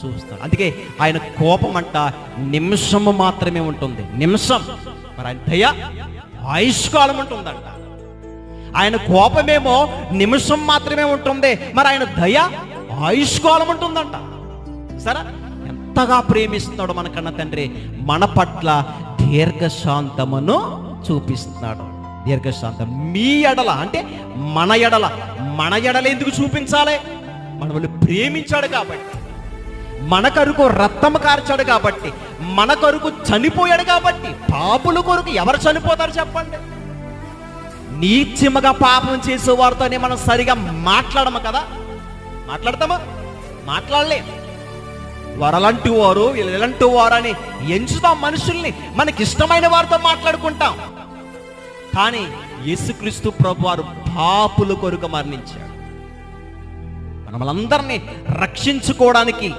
చూస్తాడు. అందుకే ఆయన కోపం అంట నిమిషము మాత్రమే ఉంటుంది, నిమిషం. మరి ఆయన దయ ఆయుష్కాలం ఉంటుందంట. ఆయన కోపమేమో నిమిషం మాత్రమే ఉంటుంది, మరి ఆయన దయ ఆయుష్కాలం ఉంటుందంట. సరే, ఎంతగా ప్రేమిస్తున్నాడు మన కన్న తండ్రి, మన పట్ల దీర్ఘశాంతమును చూపిస్తున్నాడు. దీర్ఘశాంతం మీ ఎడల అంటే మన ఎడల ఎందుకు చూపించాలి? మన వాళ్ళు ప్రేమించాడు కాబట్టి, మన కొరకు రక్తము కార్చాడు కాబట్టి, మన కొరకు చనిపోయాడు కాబట్టి. పాపుల కొరకు ఎవరు చనిపోతారు చెప్పండి? నీచముగా పాపం చేసే వారితోనే మనం సరిగా మాట్లాడము కదా. మాట్లాడతామా? మాట్లాడలే. వరలంటూ వారు వీళ్ళంటూ వారు అని ఎంచుతాం మనుషుల్ని, మనకి ఇష్టమైన వారితో మాట్లాడుకుంటాం. కానీ యేసుక్రీస్తు ప్రభు వారు పాపుల కొరకు మరణించాడు. మనమందరినీ రక్షించుకోవడానికి